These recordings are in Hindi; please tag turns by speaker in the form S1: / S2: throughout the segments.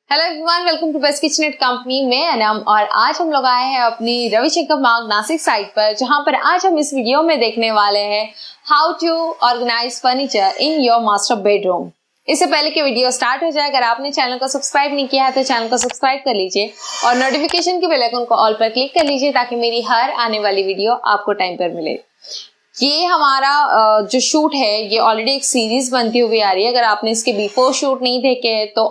S1: Hello everyone, welcome to best kitchen at company में अनम। और आज हम लोग आए हैं अपनी रविशंकर मार्ग नासिक साइट पर, जहां पर आज हम इस वीडियो में देखने वाले हैं how to organise furniture in your master bedroom. इससे पहले कि वीडियो स्टार्ट हो जाए, अगर आपने चैनल को सब्सक्राइब नहीं किया है तो चैनल को सब्सक्राइब कर लीजिए और नोटिफिकेशन के बेल आइकन को ऑल पर क्लिक कर लीजिए ताकि मेरी हर आने वाली वीडियो आपको टाइम पर मिले। ये हमारा जो शूट है ये ऑलरेडी एक सीरीज बनती हुई आ रही है। अगर आपने इसके बिफोर शूट नहीं देखे तो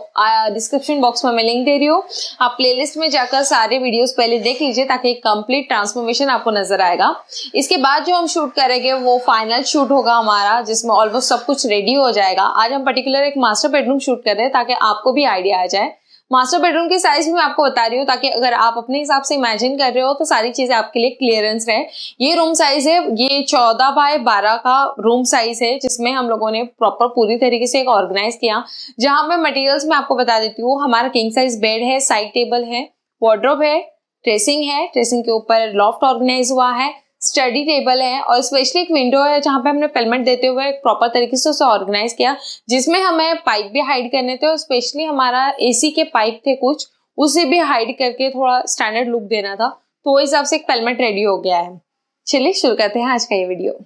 S1: डिस्क्रिप्शन बॉक्स में मैं लिंक दे रही हूँ, आप प्लेलिस्ट में जाकर सारे वीडियोस पहले देख लीजिए ताकि एक कंप्लीट ट्रांसफॉर्मेशन आपको नजर आएगा। इसके बाद जो हम शूट करेंगे वो फाइनल शूट होगा हमारा, जिसमें ऑलमोस्ट सब कुछ रेडी हो जाएगा। आज हम पर्टिकुलर एक मास्टर बेडरूम शूट कर रहे हैं ताकि आपको भी आइडिया आ जाए। मास्टर बेडरूम की साइज भी मैं आपको बता रही हूँ ताकि अगर आप अपने हिसाब से इमेजिन कर रहे हो तो सारी चीजें आपके लिए क्लियरेंस रहे। ये रूम साइज है, ये 14 बाय 12 का रूम साइज है, जिसमें हम लोगों ने प्रॉपर पूरी तरीके से एक ऑर्गेनाइज किया। जहां पे मटेरियल्स में आपको बता देती हूँ, हमारा किंग साइज बेड है, साइड टेबल है, वार्डरोब है, ड्रेसिंग है, ड्रेसिंग के ऊपर लॉफ्ट ऑर्गेनाइज हुआ है, स्टडी टेबल है और स्पेशली एक विंडो है जहां पे हमने पेलमेंट देते हुए एक प्रॉपर तरीके से उसे ऑर्गेनाइज किया, जिसमें हमें पाइप भी हाइड करने थे और स्पेशली हमारा एसी के पाइप थे कुछ, उसे भी हाइड करके थोड़ा स्टैंडर्ड लुक देना था। तो वो हिसाब से एक पेलमेंट रेडी हो गया है। चलिए शुरू करते हैं आज का ये वीडियो।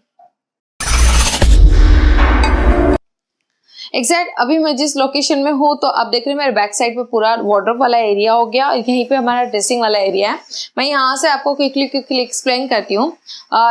S1: एग्जैक्ट अभी मैं जिस लोकेशन में हूँ तो आप देख रहे हैं मेरे बैक साइड पे पूरा वार्डरोब वाला एरिया हो गया, यहीं पे हमारा ड्रेसिंग वाला एरिया है। मैं यहाँ से आपको क्विकली एक्सप्लेन करती हूँ।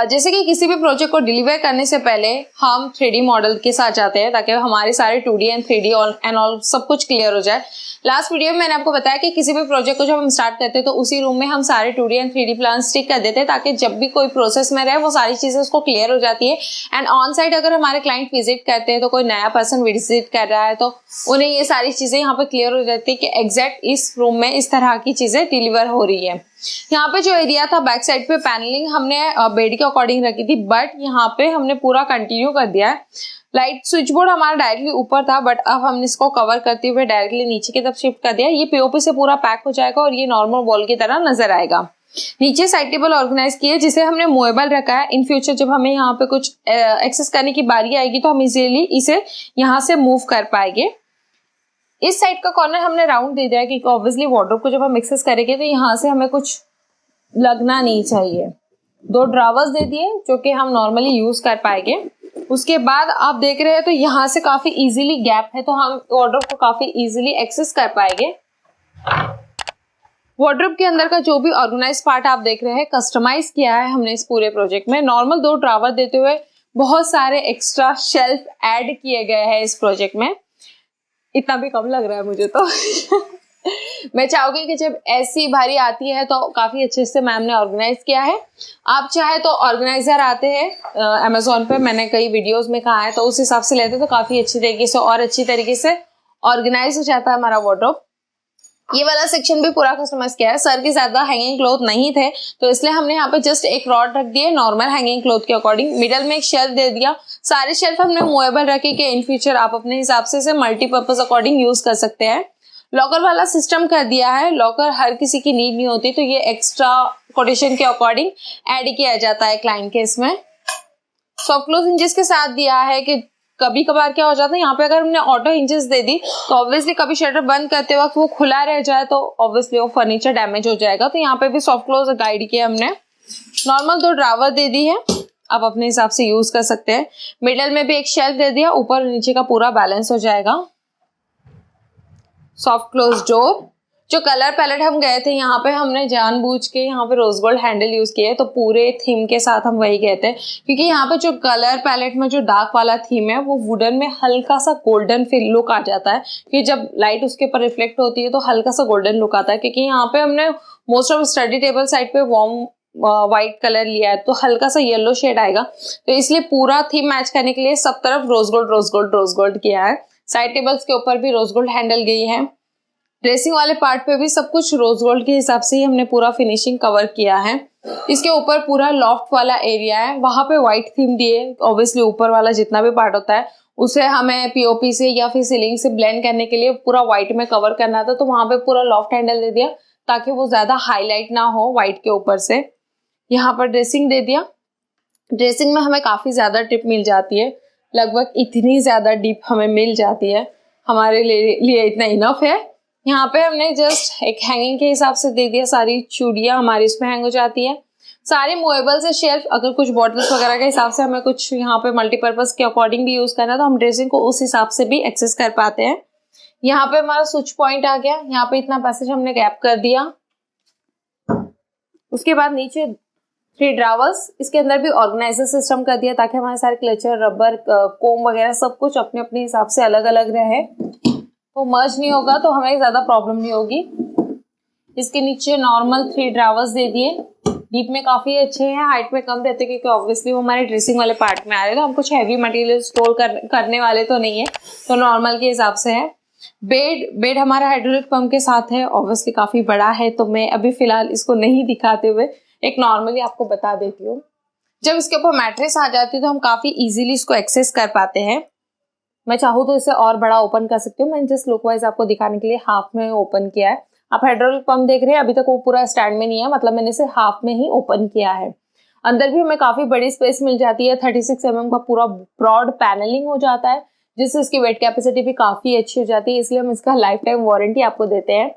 S1: जैसे कि किसी भी प्रोजेक्ट को डिलीवर करने से पहले हम 3D मॉडल के साथ जाते हैं ताकि हमारे सारे 2D and 3D and all सब कुछ क्लियर हो जाए। लास्ट वीडियो में मैंने आपको बताया कि किसी भी प्रोजेक्ट को जब हम स्टार्ट करते हैं तो उसी रूम में हम सारे 2D and 3D plan stick कर देते हैं ताकि जब भी कोई प्रोसेस में रहे वो सारी चीजें उसको क्लियर हो जाती है। एंड ऑन साइड अगर हमारे क्लाइंट विजिट करते हैं तो कोई नया पर्सन विजिट कर रहा है तो उन्हें ये सारी चीजें यहाँ पे क्लियर हो जाती है कि एग्जैक्ट इस रूम में इस तरह की चीजें डिलीवर हो रही है। यहाँ पे जो एरिया था बैक साइड पे पैनलिंग हमने बेड के अकॉर्डिंग रखी थी, बट यहाँ पे हमने पूरा कंटिन्यू कर दिया है। लाइट स्विच बोर्ड हमारा डायरेक्टली ऊपर था, बट अब हमने इसको कवर करते हुए डायरेक्टली नीचे की तरफ शिफ्ट कर दिया। ये पीओपी से पूरा पैक हो जाएगा और ये नॉर्मल वॉल की तरह नजर आएगा। नीचे साइड टेबल ऑर्गेनाइज किए जिसे हमने मूवेबल रखा है। इन फ्यूचर जब हमें यहाँ पे कुछ एक्सेस करने की बारी आएगी तो हम इजीली इसे यहाँ से मूव कर पाएंगे। इस साइड का कॉर्नर हमने राउंड दे दिया है क्योंकि ऑब्वियसली वार्डरोब को जब हम एक्सेस करेंगे तो यहाँ से हमें कुछ लगना नहीं चाहिए। 2 ड्रावर्स दे दिए जो कि हम नॉर्मली यूज कर पाएंगे। उसके बाद आप देख रहे हैं तो यहाँ से काफी इजीली गैप है तो हम वार्डरोब को काफी इजीली एक्सेस कर पाएंगे। वार्डरोब के अंदर का जो भी ऑर्गेनाइज पार्ट आप देख रहे हैं कस्टमाइज किया है हमने इस पूरे प्रोजेक्ट में। नॉर्मल 2 ड्रावर देते हुए बहुत सारे एक्स्ट्रा शेल्फ ऐड किए गए हैं इस प्रोजेक्ट में। इतना भी कम लग रहा है मुझे तो मैं चाहूंगी कि जब ऐसी बारी आती है तो काफी अच्छे से मैम ने ऑर्गेनाइज किया है। आप चाहे तो ऑर्गेनाइजर आते हैं अमेजोन पे, मैंने कई वीडियोस में कहा है, तो उस हिसाब से लेते तो काफी अच्छी तरीके से और अच्छी तरीके से ऑर्गेनाइज हो जाता है हमारा वार्डरोब। ये वाला सेक्शन भी पूरा कस्टमाइज किया है। सर की ज्यादा हैंगिंग क्लॉथ नहीं थे तो इसलिए हमने यहाँ पे जस्ट एक रॉड रख दिए नॉर्मल हैंगिंग क्लॉथ के अकॉर्डिंग। मिडल में एक शेल्फ दे दिया। सारे शेल्फ हमने मूवेबल रखे कि इन फ्यूचर आप अपने हिसाब से इसे मल्टीपर्पज अकॉर्डिंग यूज कर सकते हैं। लॉकर वाला सिस्टम कर दिया है। लॉकर हर किसी की नीड नहीं होती तो ये एक्स्ट्रा कोटेशन के अकॉर्डिंग ऐड किया जाता है क्लाइंट के इसमें। सॉफ्ट क्लोज हिंजेस के साथ दिया है कि कभी कभार क्या हो जाता है यहाँ पे अगर हमने ऑटो हिंजेस दे दी तो ऑब्वियसली कभी शटर बंद करते वक्त वो खुला रह जाए तो ऑब्वियसली वो फर्नीचर डैमेज हो जाएगा। तो यहाँ पे भी सॉफ्ट क्लोज गाइड किया हमने। नॉर्मल 2 ड्रावर दे दी है, आप अपने हिसाब से यूज कर सकते हैं। मिडल में भी एक शेल्फ दे दिया, ऊपर नीचे का पूरा बैलेंस हो जाएगा। Soft close door. जो कलर पैलेट हम गए थे यहाँ पे हमने जानबूझ के यहाँ पे रोज गोल्ड हैंडल यूज किए तो पूरे थीम के साथ हम वही गए थे क्योंकि यहाँ पे जो कलर पैलेट में जो डार्क वाला थीम है वो वुडन में हल्का सा गोल्डन फील लुक आ जाता है कि जब लाइट उसके ऊपर रिफ्लेक्ट होती है तो हल्का सा गोल्डन लुक आता है। क्योंकि यहाँ पे हमने most of study table side पे वार्म व्हाइट कलर लिया है तो हल्का सा येलो शेड आएगा, तो इसलिए पूरा थीम मैच करने के लिए सब तरफ रोज गोल्ड किया है। साइड टेबल्स के ऊपर भी रोज गोल्ड हैंडल गई है। ड्रेसिंग वाले पार्ट पे भी सब कुछ रोज गोल्ड के हिसाब से ही हमने पूरा फिनिशिंग कवर किया है। इसके ऊपर पूरा लॉफ्ट वाला एरिया है, वहां पे व्हाइट थीम दिए। ऑब्वियसली ऊपर वाला जितना भी पार्ट होता है उसे हमें पीओपी से या फिर सीलिंग से ब्लेंड करने के लिए पूरा व्हाइट में कवर करना था तो वहां पे पूरा लॉफ्ट हैंडल दे दिया ताकि वो ज्यादा हाईलाइट ना हो व्हाइट के ऊपर से। यहाँ पर ड्रेसिंग दे दिया। ड्रेसिंग में हमें काफी ज्यादा टिप मिल जाती है, लगभग इतनी ज्यादा डीप हमें मिल जाती है, हमारे लिए इतना इनफ है। यहाँ पे हमने जस्ट एक हैंगिंग के हिसाब से दे दिया, सारी चूड़ियाँ हमारी इसमें हैंग हो जाती है। सारे मूवेबल्स है शेल्फ, अगर कुछ बॉटल्स वगैरह के हिसाब से हमें कुछ यहाँ पे मल्टीपर्पज के अकॉर्डिंग भी यूज करना है तो हम ड्रेसिंग को उस हिसाब से भी एक्सेस कर पाते हैं। यहाँ पे हमारा स्विच पॉइंट आ गया, यहाँ पे इतना पैसेज हमने गैप कर दिया। उसके बाद नीचे 3 ड्रावर्स, इसके अंदर भी ऑर्गेनाइजर सिस्टम कर दिया ताकि हमारे सारे क्लचर, रबर, कोम वगैरह सब कुछ अपने अपने हिसाब से अलग अलग रहे, तो मर्ज नहीं होगा तो हमें ज्यादा प्रॉब्लम नहीं होगी। इसके नीचे नॉर्मल 3 ड्रावर्स दे दिए, डीप में काफी अच्छे हैं, हाइट में कम रहते क्योंकि ऑब्वियसली वो हमारे ड्रेसिंग वाले पार्ट में आ रहे हैं, तो हम कुछ हैवी मटेरियल स्टोर करने वाले तो नहीं है, तो नॉर्मल के हिसाब से है। बेड हमारा हाइड्रोलिक पंप के साथ है, ऑब्वियसली काफी बड़ा है, तो मैं अभी फिलहाल इसको नहीं दिखाते हुए एक नॉर्मली आपको बता देती हूँ। जब इसके ऊपर मैट्रेस आ जाती है तो हम काफी इजीली इसको एक्सेस कर पाते हैं। मैं चाहूँ तो इसे और बड़ा ओपन कर सकती हूँ, मैंने जस्ट लुक वाइज आपको दिखाने के लिए हाफ में ओपन किया है। आप हाइड्रोलिक पंप देख रहे हैं, अभी तक वो पूरा स्टैंड में नहीं है, मतलब मैंने इसे हाफ में ही ओपन किया है। अंदर भी हमें काफी बड़ी स्पेस मिल जाती है, 36 mm का पूरा ब्रॉड पैनलिंग हो जाता है, जिससे इसकी वेट कैपेसिटी भी काफी अच्छी हो जाती है, इसलिए हम इसका लाइफ टाइम वारंटी आपको देते हैं।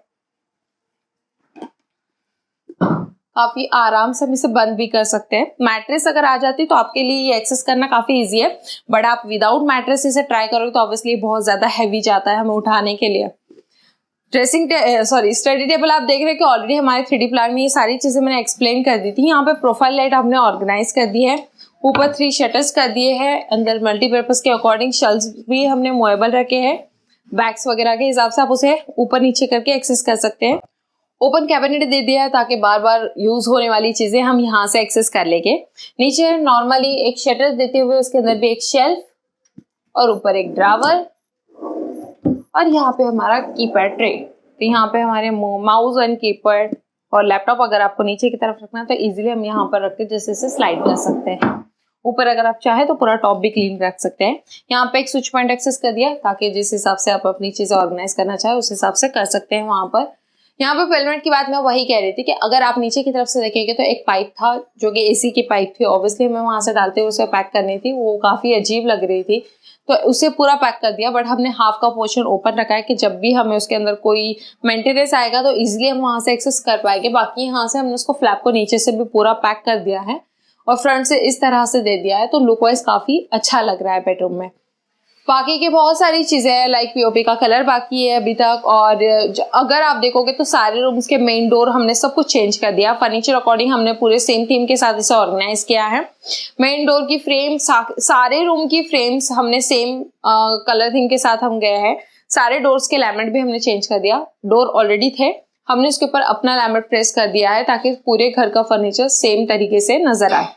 S1: काफी आराम से हम इसे बंद भी कर सकते हैं। मैट्रेस अगर आ जाती तो आपके लिए ये एक्सेस करना काफी इजी है, बट आप विदाउट मैट्रेस इसे ट्राई करोगे तो ऑब्वियसली बहुत ज्यादा हैवी जाता है हमें उठाने के लिए। स्टडी टेबल आप देख रहे हैं कि ऑलरेडी हमारे 3D प्लान में ये सारी चीजें मैंने एक्सप्लेन कर दी थी। यहाँ पे प्रोफाइल लाइट हमने ऑर्गेनाइज कर दी है, ऊपर 3 शटर्स कर दिए हैं, अंदर मल्टीपर्पज के अकॉर्डिंग शेल्फ्स भी हमने मूवेबल रखे हैं, बैग्स वगैरह के हिसाब से आप उसे ऊपर नीचे करके एक्सेस कर सकते हैं। ओपन कैबिनेट दे दिया है ताकि बार बार यूज होने वाली चीजें हम यहाँ से एक्सेस कर लेंगे। नीचे नॉर्मली एक शटर देते हुए उसके अंदर भी एक शेल्फ और ऊपर एक ड्रावर, और यहाँ पे हमारा कीपैड ट्रे। तो यहाँ पे हमारे माउस एंड कीपैड और लैपटॉप अगर आपको नीचे की तरफ रखना है तो इजीली हम यहाँ पर रख के जैसे इसे स्लाइड कर सकते हैं। ऊपर अगर आप चाहे तो पूरा टॉप भी क्लीन रख सकते हैं। यहाँ पे एक स्विच पॉइंट एक्सेस कर दिया ताकि जिस हिसाब से आप अपनी चीजें ऑर्गेनाइज करना चाहे उस हिसाब से कर सकते हैं वहां पर। यहाँ पे पेलमेंट की बात मैं वही कह रही थी कि अगर आप नीचे की तरफ से देखेंगे तो एक पाइप था जो कि एसी की पाइप थी, ऑब्वियसली हमें वहां से डालते हुए उसे पैक करनी थी, वो काफी अजीब लग रही थी तो उसे पूरा पैक कर दिया, बट हमने हाफ का पोर्शन ओपन रखा है कि जब भी हमें उसके अंदर कोई मेंटेनेंस आएगा तो इजीली हम वहां से एक्सेस कर पाएंगे। बाकी यहाँ से हमने उसको फ्लैप को नीचे से भी पूरा पैक कर दिया है और फ्रंट से इस तरह से दे दिया है, तो लुक वाइज काफी अच्छा लग रहा है बेडरूम में। बाकी की बहुत सारी चीजें हैं, लाइक पीओपी का कलर बाकी है अभी तक, और अगर आप देखोगे तो सारे रूम्स के मेन डोर हमने सब कुछ चेंज कर दिया। फर्नीचर अकॉर्डिंग हमने पूरे सेम थीम के साथ इसे ऑर्गेनाइज किया है। मेन डोर की फ्रेम, सारे रूम की फ्रेम्स हमने सेम कलर थीम के साथ हम गए हैं। सारे डोर्स के लैमिनेट भी हमने चेंज कर दिया, डोर ऑलरेडी थे, हमने उसके ऊपर अपना लैमिनेट प्रेस कर दिया है ताकि पूरे घर का फर्नीचर सेम तरीके से नजर आए।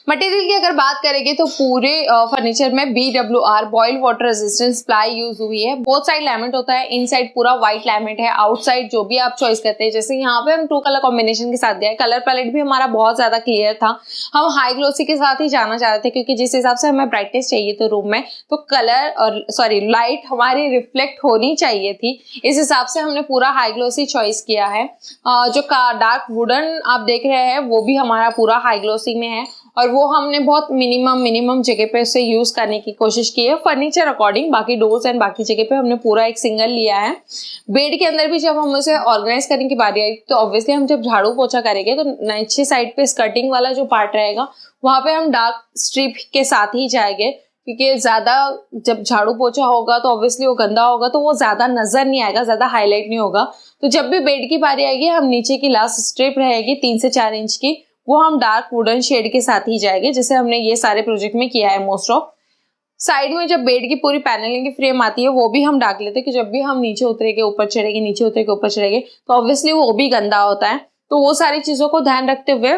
S1: मटेरियल की अगर बात करेंगे तो पूरे फर्नीचर में BWR boil water resistance ply use हुई है। बोथ साइड लैमिनेट होता है, इनसाइड पूरा व्हाइट लैमिनेट है, आउटसाइड जो भी आप चॉइस करते हैं। जैसे यहाँ पे हम 2 कलर कॉम्बिनेशन के साथ गए, कलर पैलेट भी हमारा बहुत ज्यादा क्लियर था, हम हाई ग्लोसी के साथ ही जाना चाह रहे थे क्योंकि जिस हिसाब से हमें ब्राइटनेस चाहिए तो रूम में, तो कलर और लाइट हमारी रिफ्लेक्ट होनी चाहिए थी, इस हिसाब से हमने पूरा हाई ग्लोसी चॉइस किया है। जो डार्क वुडन आप देख रहे हैं वो भी हमारा पूरा हाई ग्लोसी में है और वो हमने बहुत मिनिमम जगह पे उसे यूज करने की कोशिश की है फर्नीचर अकॉर्डिंग। बाकी डोर्स एंड बाकी जगह पे हमने पूरा एक सिंगल लिया है। बेड के अंदर भी जब हम उसे ऑर्गेनाइज करने की बारी आई तो ऑब्वियसली हम जब झाड़ू पोछा करेंगे तो नीचे साइड पे स्कर्टिंग वाला जो पार्ट रहेगा वहां पे हम डार्क स्ट्रिप के साथ ही जाएंगे, क्योंकि ज्यादा जब झाड़ू पोछा होगा तो ऑब्वियसली वो गंदा होगा तो वो ज्यादा नजर नहीं आएगा, ज्यादा हाईलाइट नहीं होगा। तो जब भी बेड की बारी आएगी हम नीचे की लास्ट स्ट्रिप रहेगी 3 से 4 इंच की, वो हम डार्क वुडन शेड के साथ ही जाएंगे, जैसे हमने ये सारे प्रोजेक्ट में किया है मोस्ट ऑफ। साइड में जब बेड की पूरी पैनलिंग की फ्रेम आती है वो भी हम डाक लेते हैं कि जब भी हम नीचे उतरेंगे ऊपर चढ़ेंगे, नीचे उतरेंगे ऊपर चढ़ेंगे तो ऑब्वियसली वो भी गंदा होता है। तो वो सारी चीजों को ध्यान रखते हुए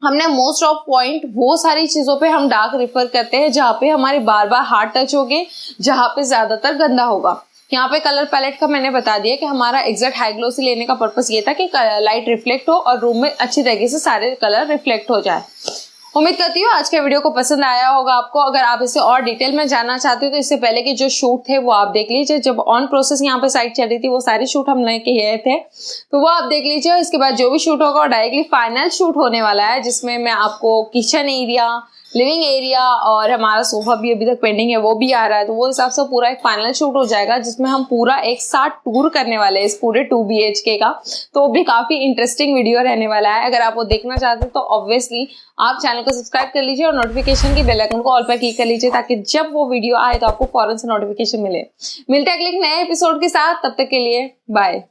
S1: हमने मोस्ट ऑफ पॉइंट वो सारी चीजों पे हम डार्क रिफर करते हैं जहाँ पे हमारे बार बार हाथ टच होंगे, जहाँ पे ज्यादातर गंदा होगा। यहाँ पे कलर पैलेट का मैंने बता दिया कि हमारा एग्जैक्ट हाई ग्लोसी लेने का पर्पस ये था कि लाइट रिफ्लेक्ट हो और रूम में अच्छी तरीके से सारे कलर रिफ्लेक्ट हो जाए। उम्मीद करती हूँ आज के वीडियो को पसंद आया होगा आपको। अगर आप इसे और डिटेल में जानना चाहते हो तो इससे पहले के जो शूट थे वो आप देख लीजिए। जब ऑन प्रोसेस यहाँ पे साइट चल रही थी वो सारे शूट हमने किए थे तो वो आप देख लीजिए। इसके बाद जो भी शूट होगा वो डायरेक्टली फाइनल शूट होने वाला है, जिसमें मैं आपको किचन एरिया, लिविंग एरिया और हमारा सोफा भी अभी तक पेंडिंग है, वो भी आ रहा है। तो वो हिसाब से पूरा एक फाइनल शूट हो जाएगा जिसमें हम पूरा एक साथ टूर करने वाले हैं इस पूरे 2 BHK का। तो वो भी काफी इंटरेस्टिंग वीडियो रहने वाला है। अगर आप वो देखना चाहते हैं तो ऑब्वियसली आप चैनल को सब्सक्राइब कर लीजिए और नोटिफिकेशन की बेल आइकन को ऑल पर क्लिक कर लीजिए ताकि जब वो वीडियो आए तो आपको फौरन से नोटिफिकेशन मिले। मिलते हैं अगले एक नए एपिसोड के साथ, तब तक के लिए बाय।